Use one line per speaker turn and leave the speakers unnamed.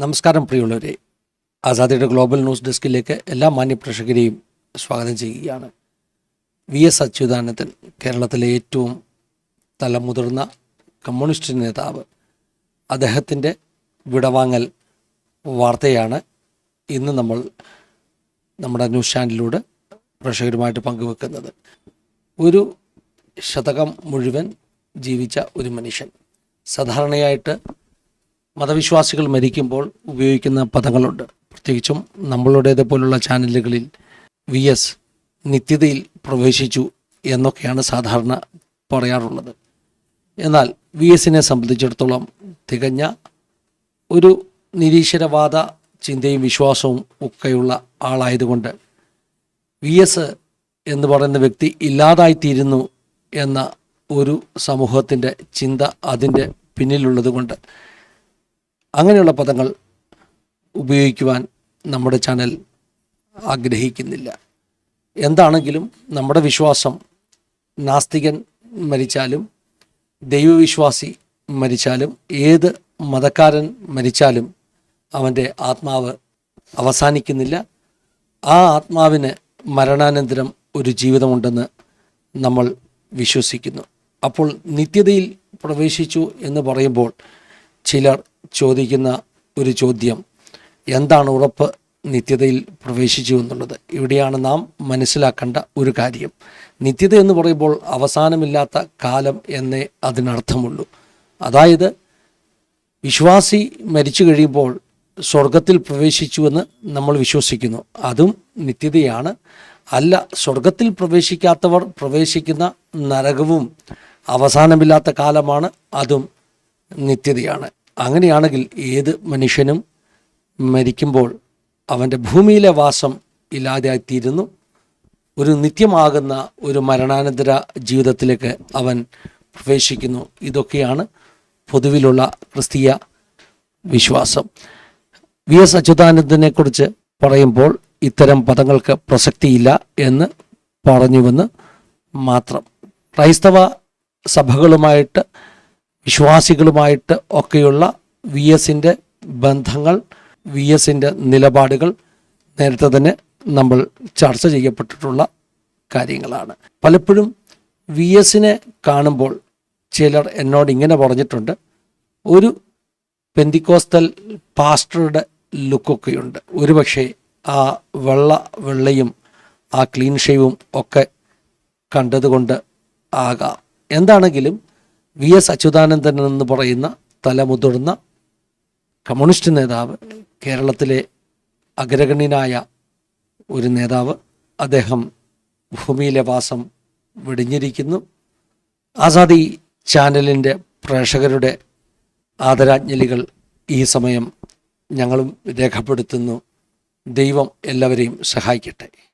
നമസ്കാരം പ്രിയമുള്ളവരെ, ആസാദിയുടെ global news ഡെസ്കിലേക്ക് എല്ലാ മാന്യപ്രേക്ഷകരെയും സ്വാഗതം ചെയ്യുകയാണ്. വി.എസ്. അച്യുതാനന്ദൻ, കേരളത്തിലെ ഏറ്റവും തലമുതിർന്ന കമ്മ്യൂണിസ്റ്റ് നേതാവ്, അദ്ദേഹത്തിൻ്റെ വിടവാങ്ങൽ വാർത്തയാണ് ഇന്ന് നമ്മൾ നമ്മുടെ ന്യൂസ് ചാനലിലൂടെ പ്രേക്ഷകരുമായിട്ട് പങ്കുവെക്കുന്നത്. ഒരു ശതകം മുഴുവൻ ജീവിച്ച ഒരു മനുഷ്യൻ. സാധാരണയായിട്ട് മതവിശ്വാസികൾ മരിക്കുമ്പോൾ ഉപയോഗിക്കുന്ന പദങ്ങളുണ്ട്. പ്രത്യേകിച്ചും നമ്മളുടേത് പോലുള്ള ചാനലുകളിൽ വി.എസ്. നിത്യതയിൽ പ്രവേശിച്ചു എന്നൊക്കെയാണ് സാധാരണ പറയാറുള്ളത്. എന്നാൽ വി.എസിനെ സംബന്ധിച്ചിടത്തോളം തികഞ്ഞ ഒരു നിരീശ്വരവാദ ചിന്തയും വിശ്വാസവും ഒക്കെയുള്ള ആളായതുകൊണ്ട് വി.എസ്. എന്ന് പറയുന്ന വ്യക്തി ഇല്ലാതായിത്തീരുന്നു എന്ന ഒരു സമൂഹത്തിൻ്റെ ചിന്ത അതിൻ്റെ പിന്നിലുള്ളത് കൊണ്ട് അങ്ങനെയുള്ള പദങ്ങൾ ഉപയോഗിക്കുവാൻ നമ്മുടെ ചാനൽ ആഗ്രഹിക്കുന്നില്ല. എന്താണെങ്കിലും നമ്മുടെ വിശ്വാസം, നാസ്തികൻ മരിച്ചാലും ദൈവവിശ്വാസി മരിച്ചാലും ഏത് മതക്കാരൻ മരിച്ചാലും അവൻ്റെ ആത്മാവ് അവസാനിക്കുന്നില്ല. ആ ആത്മാവിന് മരണാനന്തരം ഒരു ജീവിതമുണ്ടെന്ന് നമ്മൾ വിശ്വസിക്കുന്നു. അപ്പോൾ നിത്യതയിൽ പ്രവേശിച്ചു എന്ന് പറയുമ്പോൾ ചിലർ ചോദിക്കുന്ന ഒരു ചോദ്യം, എന്താണ് ഉറപ്പ് നിത്യതയിൽ പ്രവേശിച്ചു എന്നുള്ളത്? ഇവിടെയാണ് നാം മനസ്സിലാക്കേണ്ട ഒരു കാര്യം. നിത്യത എന്ന് പറയുമ്പോൾ അവസാനമില്ലാത്ത കാലം എന്നേ അതിനർത്ഥമുള്ളൂ. അതായത് വിശ്വാസി മരിച്ചു കഴിയുമ്പോൾ സ്വർഗത്തിൽ പ്രവേശിച്ചുവെന്ന് നമ്മൾ വിശ്വസിക്കുന്നു, അതും നിത്യതയാണ്. അല്ല, സ്വർഗത്തിൽ പ്രവേശിക്കാത്തവർ പ്രവേശിക്കുന്ന നരകവും അവസാനമില്ലാത്ത കാലമാണ്, അതും നിത്യതയാണ്. അങ്ങനെയാണെങ്കിൽ ഏത് മനുഷ്യനും മരിക്കുമ്പോൾ അവൻ്റെ ഭൂമിയിലെ വാസം ഇല്ലാതെയായിത്തീരുന്നു. ഒരു നിത്യമാകുന്ന ഒരു മരണാനന്തര ജീവിതത്തിലേക്ക് അവൻ പ്രവേശിക്കുന്നു. ഇതൊക്കെയാണ് പൊതുവിലുള്ള ക്രിസ്തീയ വിശ്വാസം. വി.എസ്. അച്യുതാനന്ദനെക്കുറിച്ച് പറയുമ്പോൾ ഇത്തരം പദങ്ങൾക്ക് പ്രസക്തിയില്ല എന്ന് പറഞ്ഞുവെന്ന് മാത്രം. ക്രൈസ്തവ സഭകളുമായിട്ട്, വിശ്വാസികളുമായിട്ട് ഒക്കെയുള്ള വി.എസിൻ്റെ ബന്ധങ്ങൾ, വി.എസിൻ്റെ നിലപാടുകൾ നേരത്തെ തന്നെ നമ്മൾ ചർച്ച ചെയ്യപ്പെട്ടിട്ടുള്ള കാര്യങ്ങളാണ്. പലപ്പോഴും വി.എസിനെ കാണുമ്പോൾ ചിലർ എന്നോട് ഇങ്ങനെ പറഞ്ഞിട്ടുണ്ട്, ഒരു പെന്തിക്കോസ്തൽ പാസ്റ്ററുടെ ലുക്കൊക്കെയുണ്ട്. ഒരുപക്ഷെ ആ വെള്ളയും ആ ക്ലീൻ ഷേവും ഒക്കെ കണ്ടതുകൊണ്ട് ആകാം. എന്താണെങ്കിലും വി.എസ്. അച്യുതാനന്ദൻ എന്ന് പറയുന്ന തലമുതിർന്ന കമ്മ്യൂണിസ്റ്റ് നേതാവ്, കേരളത്തിലെ അഗ്രഗണ്യനായ ഒരു നേതാവ്, അദ്ദേഹം ഭൂമിയിലെ വാസം വെടിഞ്ഞിരിക്കുന്നു. ആസാദി ചാനലിൻ്റെ പ്രേക്ഷകരുടെ ആദരാഞ്ജലികൾ ഈ സമയം ഞങ്ങളും രേഖപ്പെടുത്തുന്നു. ദൈവം എല്ലാവരെയും സഹായിക്കട്ടെ.